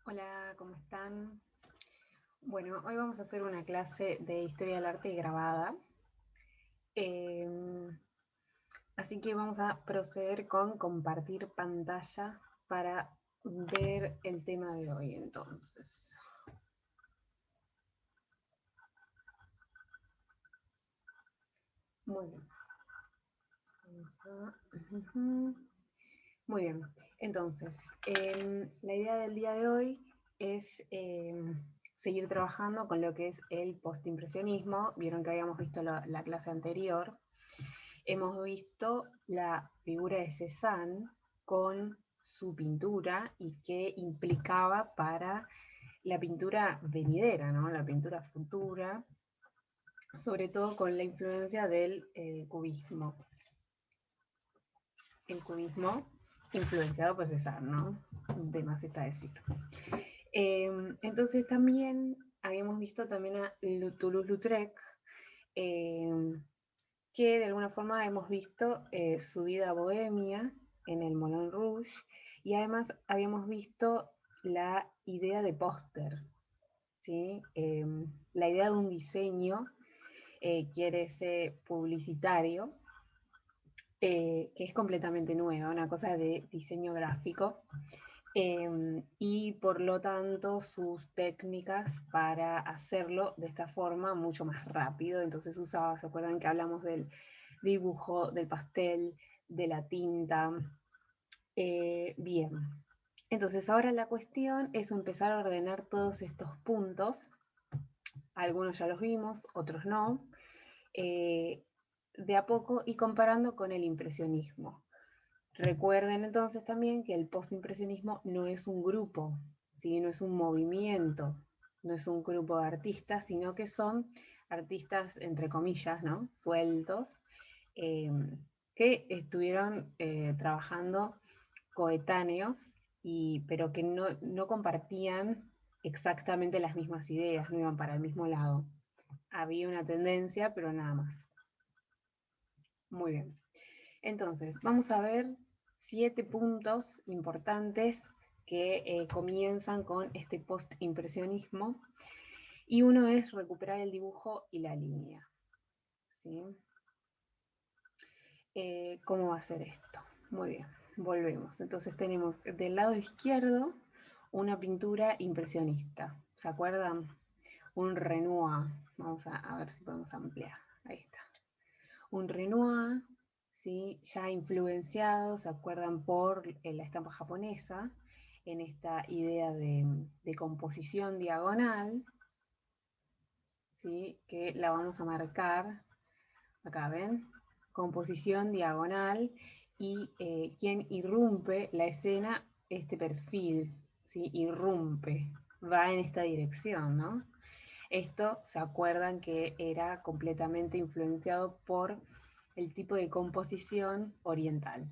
Hola, ¿cómo están? Bueno, hoy vamos a hacer una clase de Historia del Arte grabada. Eh, Así que vamos a proceder con compartir pantalla para ver el tema de hoy entonces. Muy bien. Muy bien. Entonces, la idea del día de hoy es seguir trabajando con lo que es el postimpresionismo. Vieron que habíamos visto la clase anterior. Hemos visto la figura de Cézanne con su pintura y qué implicaba para la pintura venidera, ¿no? La pintura futura, sobre todo con la influencia del cubismo. El cubismo influenciado por Cézanne, ¿no? De más está decir. Entonces también habíamos visto también a Toulouse-Lautrec, eh, que de alguna forma hemos visto su vida bohemia en el Moulin Rouge, y además habíamos visto la idea de póster, ¿sí? La idea de un diseño quiere ser publicitario, que es completamente nueva, una cosa de diseño gráfico, y por lo tanto sus técnicas para hacerlo de esta forma mucho más rápido. Entonces usaba, ¿se acuerdan que hablamos del dibujo, del pastel, de la tinta? Bien, entonces ahora la cuestión es empezar a ordenar todos estos puntos. Algunos ya los vimos, otros no, eh, de a poco y comparando con el impresionismo. Recuerden entonces también que el postimpresionismo no es un grupo, ¿sí? No es un movimiento, no es un grupo de artistas, sino que son artistas, entre comillas, ¿no? Sueltos, eh, que estuvieron trabajando coetáneos, pero que no compartían exactamente las mismas ideas, no iban para el mismo lado. Había una tendencia, pero nada más. Muy bien. Entonces, vamos a ver 7 puntos importantes que comienzan con este postimpresionismo. Y uno es recuperar el dibujo y la línea, ¿sí? ¿Cómo va a ser esto? Muy bien, volvemos. Entonces tenemos del lado izquierdo una pintura impresionista. ¿Se acuerdan? Un Renoir. Vamos a ver si podemos ampliar. Ahí está. Un Renoir, ¿sí? Ya influenciado, ¿se acuerdan? Por la estampa japonesa, en esta idea de composición diagonal, ¿sí? Que la vamos a marcar, acá ven, composición diagonal, y quien irrumpe la escena, este perfil, ¿sí? Irrumpe, va en esta dirección, ¿no? Esto, ¿se acuerdan que era completamente influenciado por el tipo de composición oriental?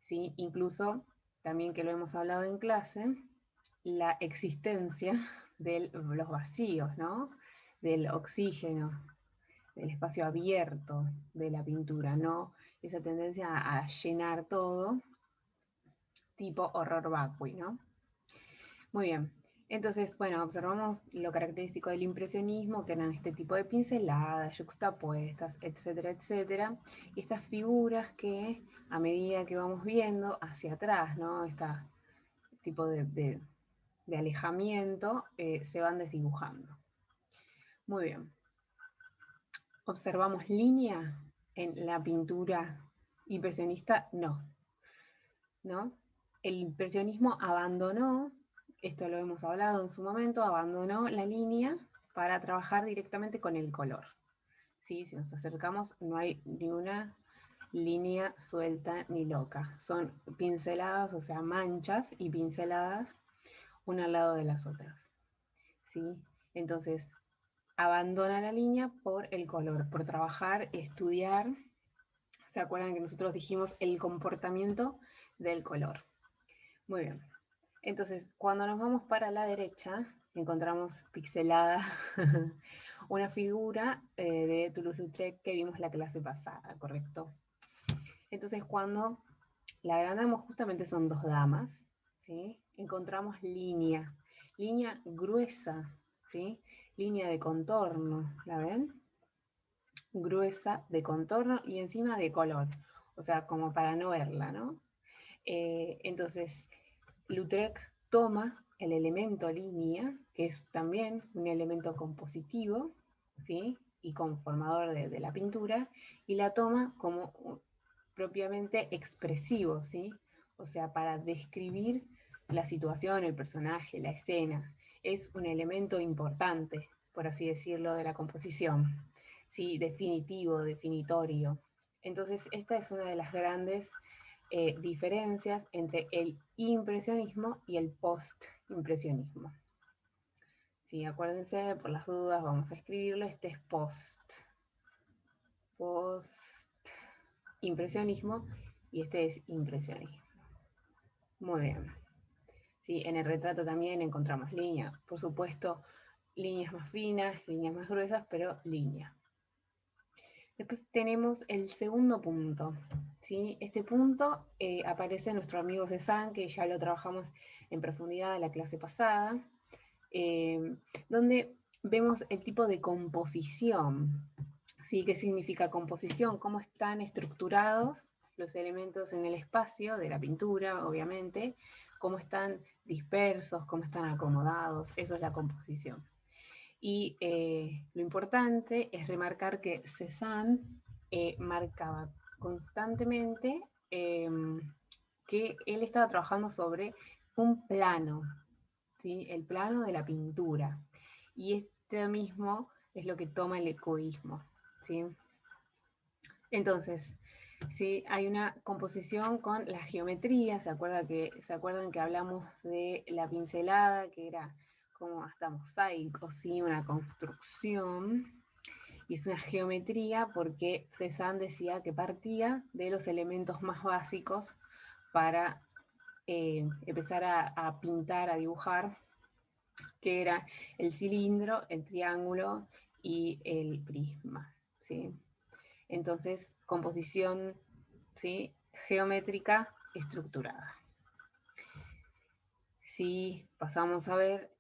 ¿Sí? Incluso, también que lo hemos hablado en clase, la existencia de los vacíos, ¿no? Del oxígeno, del espacio abierto de la pintura, ¿no? Esa tendencia a llenar todo, tipo horror vacui, ¿no? Muy bien. Entonces, bueno, observamos lo característico del impresionismo, que eran este tipo de pinceladas, yuxtapuestas, etcétera, etcétera. Y estas figuras que, a medida que vamos viendo hacia atrás, ¿no? Este tipo de alejamiento, se van desdibujando. Muy bien. ¿Observamos línea en la pintura impresionista? No. ¿No? El impresionismo abandonó, esto lo hemos hablado en su momento, abandonó la línea para trabajar directamente con el color. ¿Sí? Si nos acercamos, no hay ni una línea suelta ni loca. Son pinceladas, o sea, manchas y pinceladas una al lado de las otras. ¿Sí? Entonces, abandona la línea por el color, por trabajar, estudiar. ¿Se acuerdan que nosotros dijimos el comportamiento del color? Muy bien. Entonces, cuando nos vamos para la derecha, encontramos pixelada una figura de Toulouse-Lautrec que vimos la clase pasada, ¿correcto? Entonces, cuando la agrandamos, justamente son dos damas, ¿sí? Encontramos línea. línea gruesa, ¿sí? Línea de contorno, ¿la ven? Gruesa de contorno y encima de color, o sea, como para no verla, ¿no? Entonces, Lautrec toma el elemento línea, que es también un elemento compositivo, ¿sí? Y conformador de la pintura, y la toma como propiamente expresivo, ¿sí? O sea, para describir la situación, el personaje, la escena. Es un elemento importante, por así decirlo, de la composición, ¿sí? Definitivo, definitorio. Entonces, esta es una de las grandes diferencias entre el impresionismo y el post-impresionismo. Sí, acuérdense, por las dudas vamos a escribirlo, este es post-impresionismo y este es impresionismo. Muy bien. Sí, en el retrato también encontramos líneas, por supuesto, líneas más finas, líneas más gruesas, pero línea. Después tenemos el segundo punto. ¿Sí? Este punto aparece en nuestro amigo Cézanne, que ya lo trabajamos en profundidad en la clase pasada, donde vemos el tipo de composición. ¿Sí? ¿Qué significa composición? ¿Cómo están estructurados los elementos en el espacio de la pintura, obviamente? ¿Cómo están dispersos? ¿Cómo están acomodados? Eso es la composición. Y lo importante es remarcar que Cézanne marcaba constantemente que él estaba trabajando sobre un plano, ¿sí? El plano de la pintura. Y este mismo es lo que toma el ecoísmo, ¿sí? Entonces, ¿sí? Hay una composición con la geometría, ¿se acuerdan que hablamos de la pincelada, que era como hasta mosaico, ¿sí? Una construcción, y es una geometría porque Cézanne decía que partía de los elementos más básicos para empezar a pintar, a dibujar, que era el cilindro, el triángulo y el prisma, ¿sí? Entonces, composición, ¿sí? Geométrica estructurada. Si pasamos a ver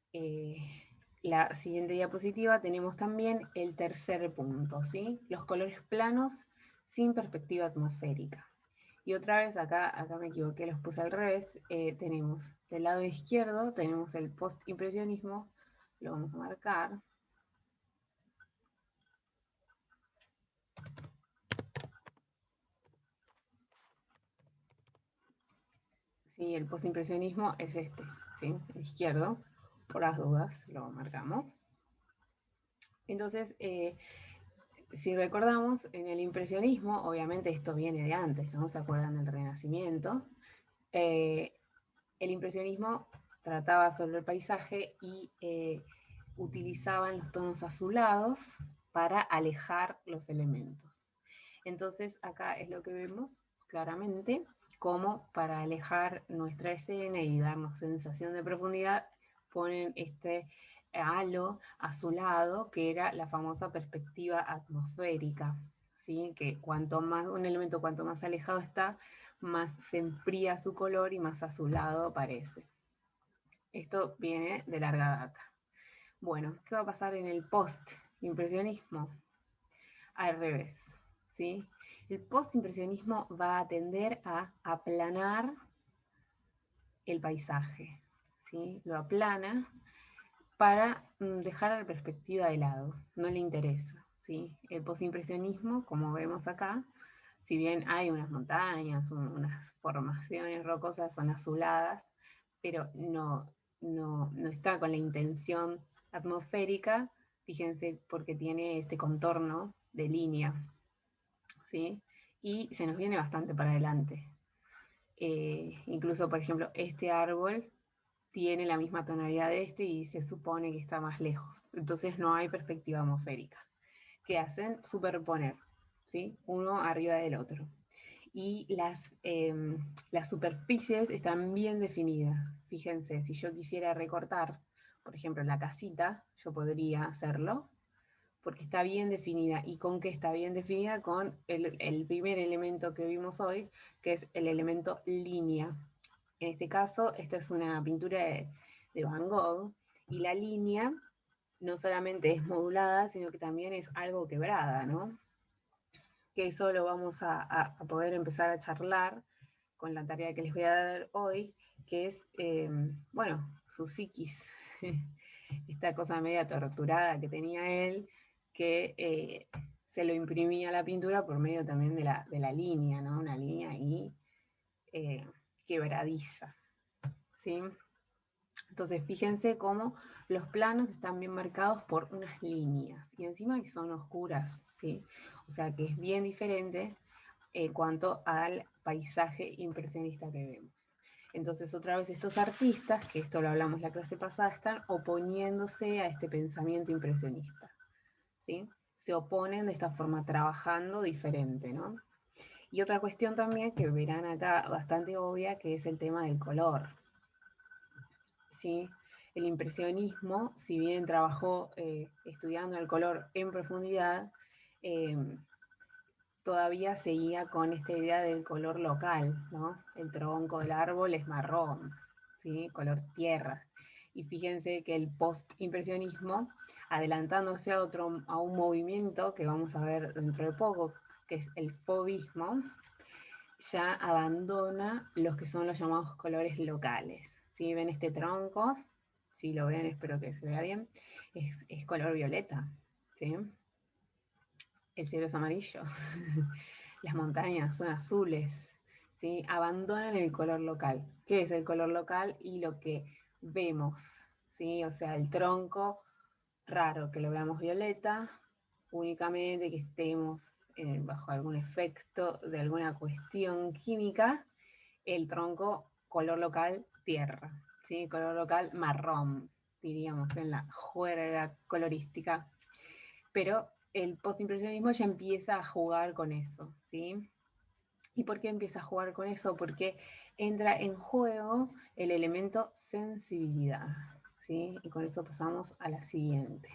la siguiente diapositiva, tenemos también el tercer punto, ¿sí? Los colores planos sin perspectiva atmosférica. Y otra vez, acá me equivoqué, los puse al revés, tenemos del lado izquierdo, tenemos el post-impresionismo, lo vamos a marcar. Sí, el postimpresionismo es este, ¿sí? El izquierdo, por las dudas, lo marcamos. Entonces, si recordamos, en el impresionismo, obviamente esto viene de antes, ¿no? ¿Se acuerdan del Renacimiento? El impresionismo trataba sobre el paisaje y utilizaban los tonos azulados para alejar los elementos. Entonces, acá es lo que vemos claramente, como para alejar nuestra escena y darnos sensación de profundidad, ponen este halo azulado, que era la famosa perspectiva atmosférica, ¿sí? Que cuanto más, un elemento cuanto más alejado está, más se enfría su color y más azulado aparece. Esto viene de larga data. Bueno, ¿qué va a pasar en el post-impresionismo? Al revés, ¿sí? El postimpresionismo va a tender a aplanar el paisaje, ¿sí? Lo aplana para dejar la perspectiva de lado, no le interesa, ¿sí? El postimpresionismo, como vemos acá, si bien hay unas montañas, unas formaciones rocosas, son azuladas, pero no está con la intención atmosférica, fíjense, porque tiene este contorno de línea, ¿sí? Y se nos viene bastante para adelante. Incluso, por ejemplo, este árbol tiene la misma tonalidad de este y se supone que está más lejos. Entonces no hay perspectiva atmosférica. ¿Qué hacen? Superponer, ¿sí? Uno arriba del otro. Y las superficies están bien definidas. Fíjense, si yo quisiera recortar, por ejemplo, la casita, yo podría hacerlo, porque está bien definida. ¿Y con qué está bien definida? Con el primer elemento que vimos hoy, que es el elemento línea. En este caso, esta es una pintura de Van Gogh, Y la línea no solamente es modulada, sino que también es algo quebrada, ¿no? Que eso lo vamos a poder empezar a charlar con la tarea que les voy a dar hoy, que es, bueno, su psiquis, esta cosa media torturada que tenía él, que se lo imprimía a la pintura por medio también de la línea, ¿no? Una línea ahí quebradiza, ¿sí? Entonces, fíjense cómo los planos están bien marcados por unas líneas y encima que son oscuras, ¿sí? O sea que es bien diferente en cuanto al paisaje impresionista que vemos. Entonces, otra vez, estos artistas, que esto lo hablamos la clase pasada, están oponiéndose a este pensamiento impresionista, ¿sí? Se oponen de esta forma, trabajando diferente, ¿no? Y otra cuestión también que verán acá bastante obvia, que es el tema del color, ¿sí? El impresionismo, si bien trabajó estudiando el color en profundidad, eh, todavía seguía con esta idea del color local, ¿no? El tronco del árbol es marrón, ¿sí? Color tierra. Y fíjense que el post-impresionismo, adelantándose a un movimiento que vamos a ver dentro de poco, que es el fauvismo, ya abandona los que son los llamados colores locales. ¿Sí? ¿Ven este tronco? Si lo ven, espero que se vea bien. Es color violeta, ¿sí? El cielo es amarillo. Las montañas son azules, ¿sí? Abandonan el color local. ¿Qué es el color local? Y lo que vemos, ¿sí? O sea, el tronco, raro que lo veamos violeta, únicamente que estemos bajo algún efecto de alguna cuestión química, el tronco color local tierra, ¿sí? Color local marrón, diríamos en la juerga colorística. Pero el postimpresionismo ya empieza a jugar con eso, ¿sí? ¿Y por qué empieza a jugar con eso? Porque entra en juego el elemento sensibilidad, ¿sí? Y con eso pasamos a la siguiente.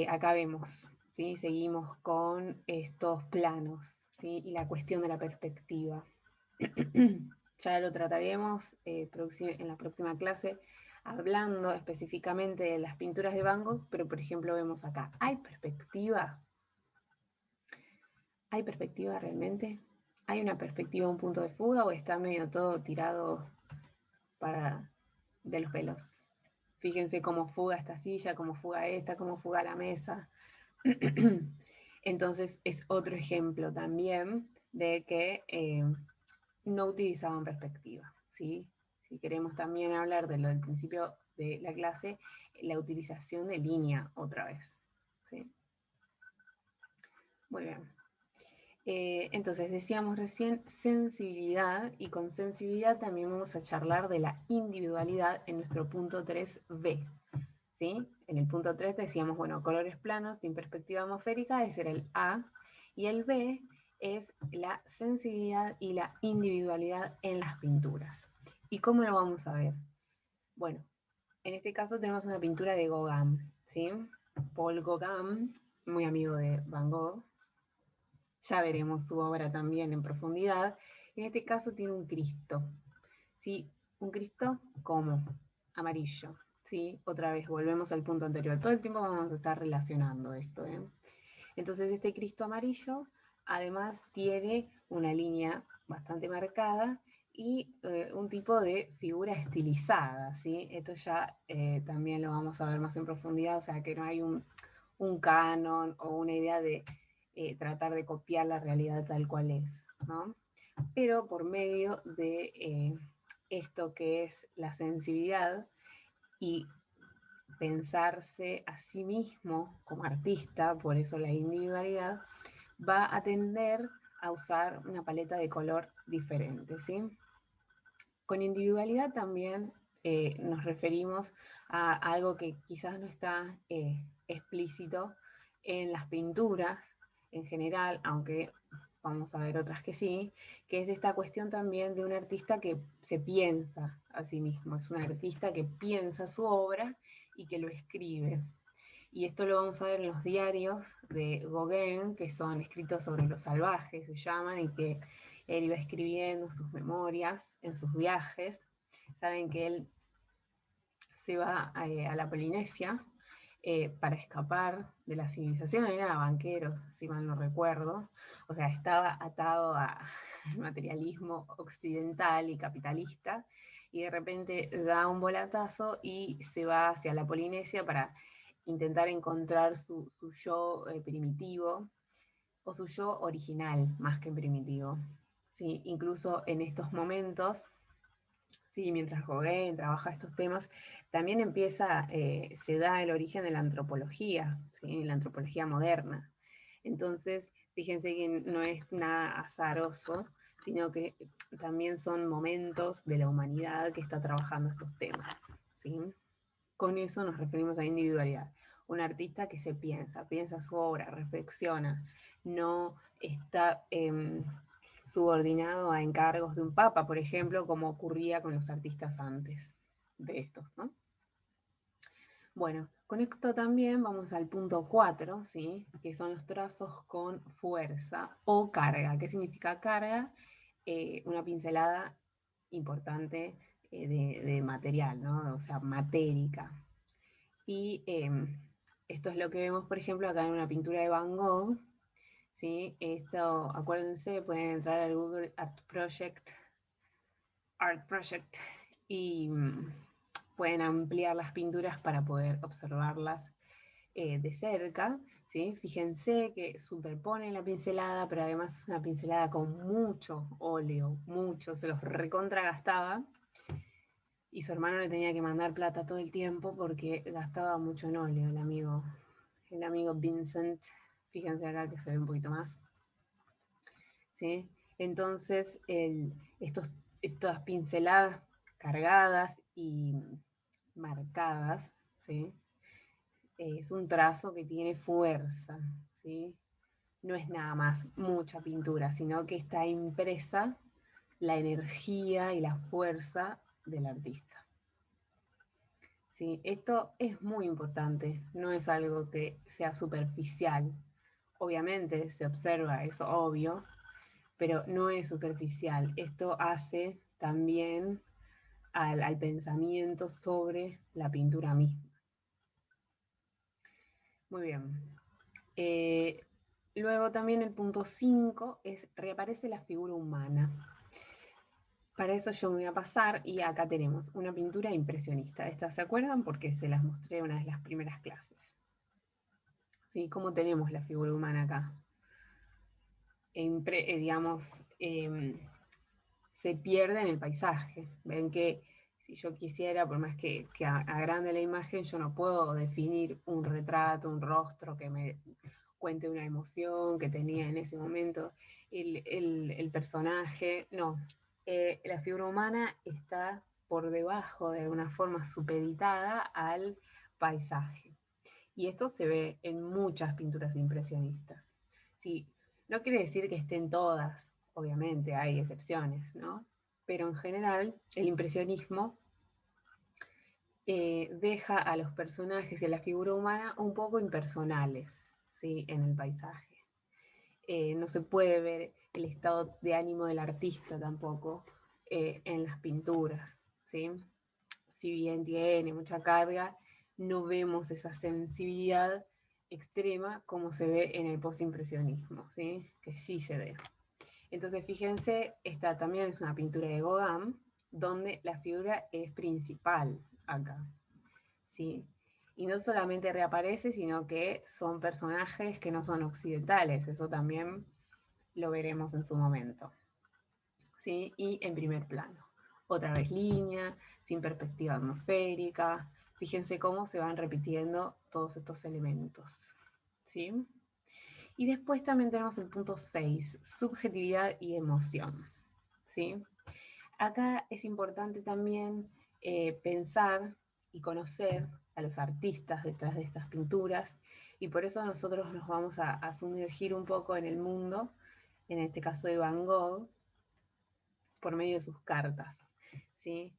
Acá vemos, ¿sí? Seguimos con estos planos, ¿sí? Y la cuestión de la perspectiva. Ya lo trataremos en la próxima clase, hablando específicamente de las pinturas de Van Gogh, pero por ejemplo vemos acá, ¿hay perspectiva? ¿Hay perspectiva realmente? ¿Hay una perspectiva, un punto de fuga o está medio todo tirado para de los pelos? Fíjense cómo fuga esta silla, cómo fuga esta, cómo fuga la mesa. Entonces es otro ejemplo también de que no utilizaban perspectiva, ¿sí? Si queremos también hablar de lo del principio de la clase, la utilización de línea otra vez, ¿sí? Muy bien. Entonces decíamos recién sensibilidad y con sensibilidad también vamos a charlar de la individualidad en nuestro punto 3b, ¿sí? En el punto 3 decíamos, bueno, colores planos sin perspectiva atmosférica, ese era el A, y el B es la sensibilidad y la individualidad en las pinturas. ¿Y cómo lo vamos a ver? Bueno, en este caso tenemos una pintura de Gauguin, ¿sí? Paul Gauguin, muy amigo de Van Gogh. Ya veremos su obra también en profundidad. En este caso tiene un Cristo, ¿sí? Un Cristo como amarillo, ¿sí? Otra vez, volvemos al punto anterior. Todo el tiempo vamos a estar relacionando esto, ¿eh? Entonces este Cristo amarillo además tiene una línea bastante marcada y un tipo de figura estilizada, ¿sí? Esto ya también lo vamos a ver más en profundidad, o sea que no hay un canon o una idea de tratar de copiar la realidad tal cual es, ¿no? Pero por medio de esto que es la sensibilidad y pensarse a sí mismo como artista, por eso la individualidad, va a tender a usar una paleta de color diferente, ¿sí? Con individualidad también nos referimos a algo que quizás no está explícito en las pinturas en general, aunque vamos a ver otras que sí, que es esta cuestión también de un artista que se piensa a sí mismo, es un artista que piensa su obra y que lo escribe. Y esto lo vamos a ver en los diarios de Gauguin, que son escritos sobre los salvajes, se llaman, y que él iba escribiendo sus memorias en sus viajes. Saben que él se va a la Polinesia para escapar de la civilización. Era banquero, si mal no recuerdo. O sea, estaba atado al materialismo occidental y capitalista, y de repente da un volatazo y se va hacia la Polinesia para intentar encontrar su yo primitivo, o su yo original, más que primitivo. ¿Sí? Incluso en estos momentos, sí, mientras Gauguin trabaja estos temas, también se da el origen de la antropología, ¿sí? La antropología moderna. Entonces, fíjense que no es nada azaroso, sino que también son momentos de la humanidad que está trabajando estos temas, ¿sí? Con eso nos referimos a individualidad. Un artista que se piensa su obra, reflexiona, no está subordinado a encargos de un papa, por ejemplo, como ocurría con los artistas antes de estos, ¿no? Bueno, con esto también vamos al punto 4, ¿sí? Que son los trazos con fuerza o carga. ¿Qué significa carga? Una pincelada importante de material, ¿no? O sea, matérica. Y esto es lo que vemos, por ejemplo, acá en una pintura de Van Gogh, ¿sí? Esto, acuérdense, pueden entrar al Google Art Project, y pueden ampliar las pinturas para poder observarlas de cerca, ¿sí? Fíjense que superpone la pincelada, pero además es una pincelada con mucho óleo, mucho, se los recontra gastaba, y su hermano le tenía que mandar plata todo el tiempo porque gastaba mucho en óleo el amigo Vincent. Fíjense acá que se ve un poquito más, ¿sí? Entonces, estas pinceladas cargadas y marcadas, ¿sí? Es un trazo que tiene fuerza, ¿sí? No es nada más mucha pintura, sino que está impresa la energía y la fuerza del artista. ¿Sí? Esto es muy importante, no es algo que sea superficial. Obviamente se observa, es obvio, pero no es superficial. Esto hace también al pensamiento sobre la pintura misma. Muy bien. Luego también el punto 5 es reaparece la figura humana. Para eso yo me voy a pasar, y acá tenemos una pintura impresionista. ¿Estas se acuerdan? Porque se las mostré en una de las primeras clases. ¿Sí? ¿Cómo tenemos la figura humana acá? Digamos, se pierde en el paisaje. Ven que si yo quisiera, por más que agrande la imagen, yo no puedo definir un retrato, un rostro que me cuente una emoción que tenía en ese momento el personaje. No, la figura humana está por debajo, de alguna forma supeditada al paisaje. Y esto se ve en muchas pinturas impresionistas. Sí, no quiere decir que estén todas, obviamente hay excepciones, ¿no? Pero en general el impresionismo deja a los personajes y a la figura humana un poco impersonales, ¿sí? En el paisaje. No se puede ver el estado de ánimo del artista tampoco en las pinturas, ¿sí? Si bien tiene mucha carga, no vemos esa sensibilidad extrema como se ve en el postimpresionismo, ¿sí? Que sí se ve. Entonces, fíjense, esta también es una pintura de Gauguin, donde la figura es principal acá, ¿sí? Y no solamente reaparece, sino que son personajes que no son occidentales, eso también lo veremos en su momento, ¿sí? Y en primer plano. Otra vez línea, sin perspectiva atmosférica. Fíjense cómo se van repitiendo todos estos elementos, ¿sí? Y después también tenemos el punto 6, subjetividad y emoción, ¿sí? Acá es importante también pensar y conocer a los artistas detrás de estas pinturas, y por eso nosotros nos vamos a sumergir un poco en el mundo, en este caso de Van Gogh, por medio de sus cartas, ¿sí?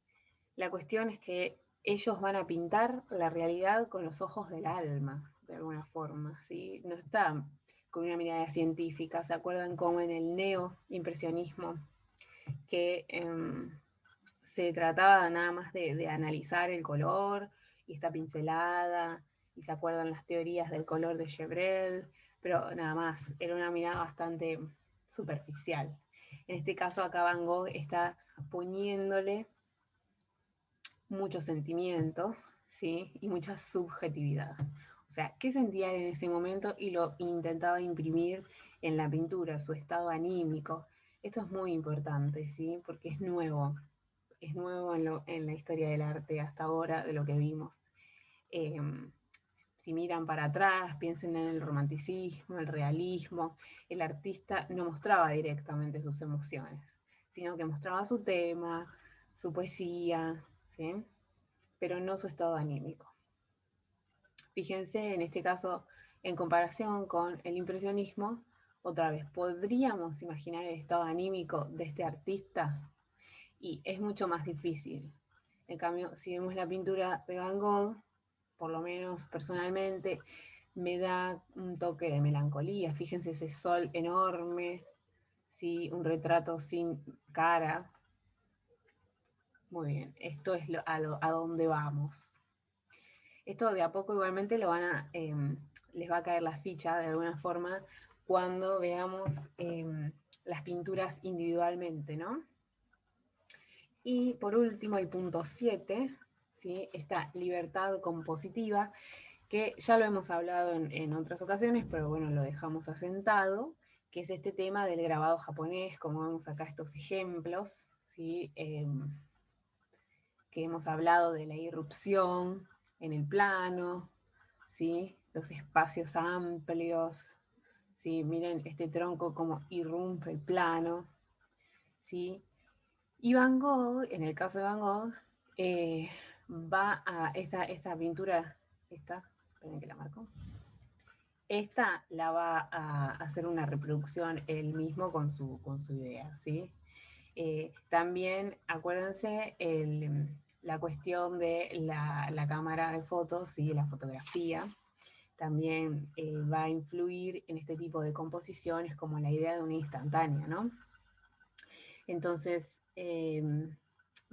La cuestión es que ellos van a pintar la realidad con los ojos del alma, de alguna forma, ¿sí? No están con una mirada científica. ¿Se acuerdan cómo en el neoimpresionismo que se trataba nada más de analizar el color y esta pincelada, y se acuerdan las teorías del color de Gevrel, pero nada más, era una mirada bastante superficial. En este caso acá Van Gogh está poniéndole mucho sentimiento, ¿sí? Y mucha subjetividad. O sea, qué sentía en ese momento y lo intentaba imprimir en la pintura, su estado anímico. Esto es muy importante, ¿sí? Porque es nuevo en la historia del arte hasta ahora de lo que vimos. Eh, si miran para atrás, piensen en el romanticismo, el realismo, el artista no mostraba directamente sus emociones, sino que mostraba su tema, su poesía, ¿sí? Pero no su estado anímico. Fíjense en este caso, en comparación con el impresionismo, otra vez, ¿podríamos imaginar el estado anímico de este artista? Y es mucho más difícil. En cambio, si vemos la pintura de Van Gogh, por lo menos personalmente, me da un toque de melancolía. Fíjense ese sol enorme, ¿sí? Un retrato sin cara. Muy bien, esto es a donde vamos. Esto de a poco igualmente les va a caer la ficha de alguna forma cuando veamos las pinturas individualmente, ¿no? Y por último, el punto 7, ¿sí? Esta libertad compositiva, que ya lo hemos hablado en otras ocasiones, pero bueno, lo dejamos asentado, que es este tema del grabado japonés, como vemos acá estos ejemplos, ¿sí? Que hemos hablado de la irrupción en el plano, ¿sí? Los espacios amplios, ¿sí? Miren este tronco como irrumpe el plano, ¿sí? Y Van Gogh, en el caso de Van Gogh, va a esta pintura, esperen que la marco, esta la va a hacer una reproducción él mismo con su idea, ¿sí? También acuérdense la cuestión de la cámara de fotos y la fotografía. También va a influir en este tipo de composiciones como la idea de una instantánea, ¿no? Entonces,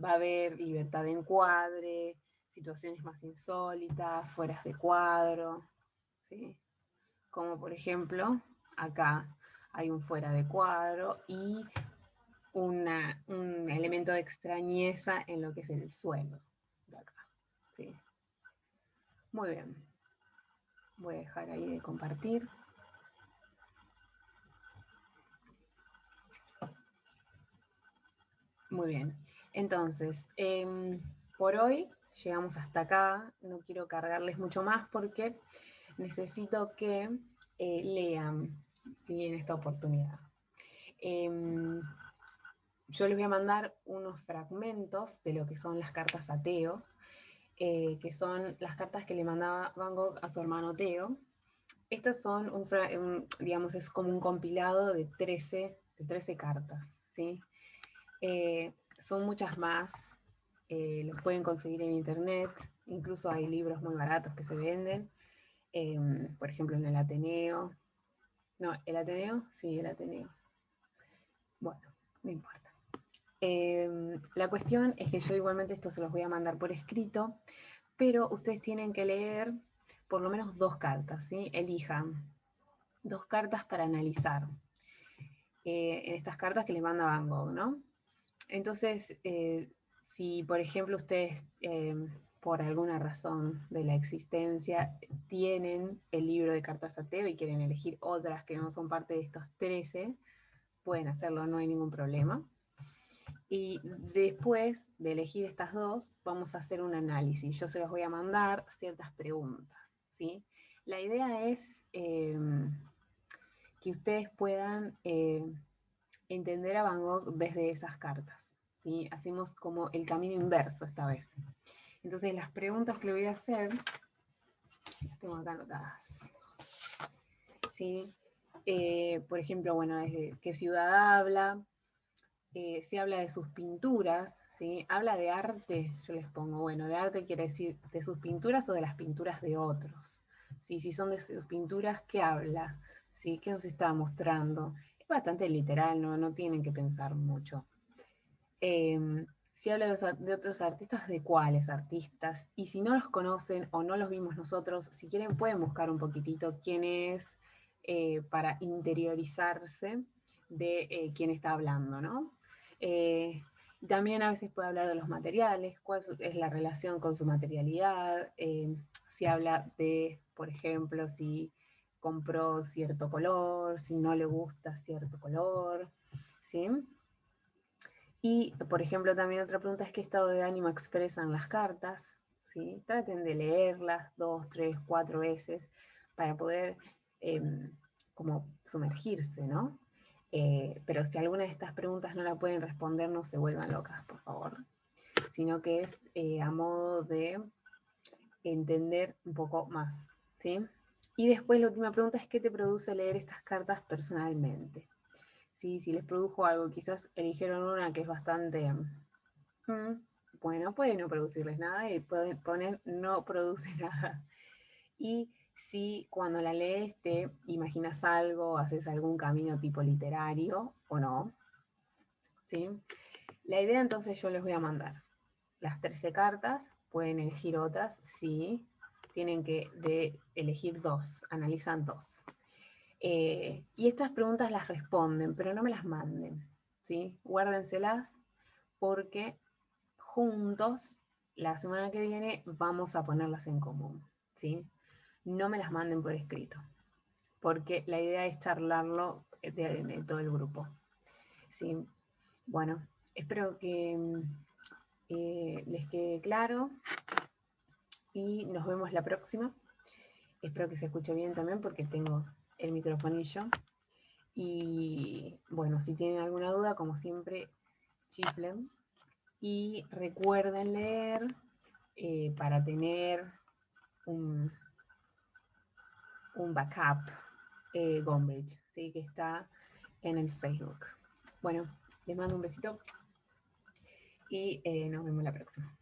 va a haber libertad de encuadre, situaciones más insólitas, fueras de cuadro, ¿sí? Como por ejemplo, acá hay un fuera de cuadro y un elemento de extrañeza en lo que es el suelo de acá, ¿sí? Muy bien, voy a dejar ahí de compartir. Muy bien, entonces, por hoy llegamos hasta acá, no quiero cargarles mucho más porque necesito que lean, ¿sí? En esta oportunidad. Yo les voy a mandar unos fragmentos de lo que son las cartas a Theo, que son las cartas que le mandaba Van Gogh a su hermano Theo. Estas son, digamos, es como un compilado de 13 cartas, ¿sí? Son muchas más, los pueden conseguir en internet, incluso hay libros muy baratos que se venden, por ejemplo en el Ateneo. No, ¿el Ateneo? Sí, el Ateneo. Bueno, no importa. La cuestión es que yo igualmente esto se los voy a mandar por escrito, pero ustedes tienen que leer por lo menos 2 cartas, ¿sí? Elijan 2 cartas para analizar en estas cartas que les manda Van Gogh, ¿no? Entonces, si por ejemplo ustedes, por alguna razón de la existencia, tienen el libro de cartas a Theo y quieren elegir otras que no son parte de estos 13, pueden hacerlo, no hay ningún problema. Y después de elegir estas 2, vamos a hacer un análisis. Yo se los voy a mandar ciertas preguntas, ¿sí? La idea es que ustedes puedan entender a Van Gogh desde esas cartas, ¿sí? Hacemos como el camino inverso esta vez. Entonces las preguntas que le voy a hacer, las tengo acá anotadas, ¿sí? Por ejemplo, bueno, ¿de qué ciudad habla? Se habla de sus pinturas, ¿sí? Habla de arte, yo les pongo, bueno, de arte quiere decir de sus pinturas o de las pinturas de otros, ¿sí? Si son de sus pinturas, ¿qué habla? ¿Sí? ¿Qué nos está mostrando? Es bastante literal, no tienen que pensar mucho. Si habla de otros artistas, ¿de cuáles artistas? Y si no los conocen o no los vimos nosotros, si quieren pueden buscar un poquitito quién es para interiorizarse de quién está hablando, ¿no? También a veces puede hablar de los materiales, cuál es la relación con su materialidad, si habla de, por ejemplo, si compró cierto color, si no le gusta cierto color, ¿sí? Y, por ejemplo, también otra pregunta es qué estado de ánimo expresan las cartas, ¿sí? Traten de leerlas 2, 3, 4 veces para poder eh, como sumergirse, ¿no? Pero si alguna de estas preguntas no la pueden responder, no se vuelvan locas, por favor, sino que es a modo de entender un poco más, ¿sí? Y después la última pregunta es ¿qué te produce leer estas cartas personalmente? ¿Sí? Si les produjo algo, quizás eligieron una que es bastante, bueno, puede no producirles nada y pueden poner no produce nada. Y si cuando la lees te imaginas algo, haces algún camino tipo literario o no, ¿sí? La idea entonces yo les voy a mandar las 13 cartas, pueden elegir otras, sí, tienen que elegir dos, analizan dos. Y estas preguntas las responden, pero no me las manden, ¿sí? Guárdenselas porque juntos la semana que viene vamos a ponerlas en común, ¿sí? No me las manden por escrito, porque la idea es charlarlo de todo el grupo, ¿sí? Bueno, espero que les quede claro y nos vemos la próxima. Espero que se escuche bien también porque tengo el microfonillo. Y bueno, si tienen alguna duda, como siempre, chiflen. Y recuerden leer para tener un, un backup Gombrich, ¿sí? Que está en el Facebook. Bueno, les mando un besito y nos vemos la próxima.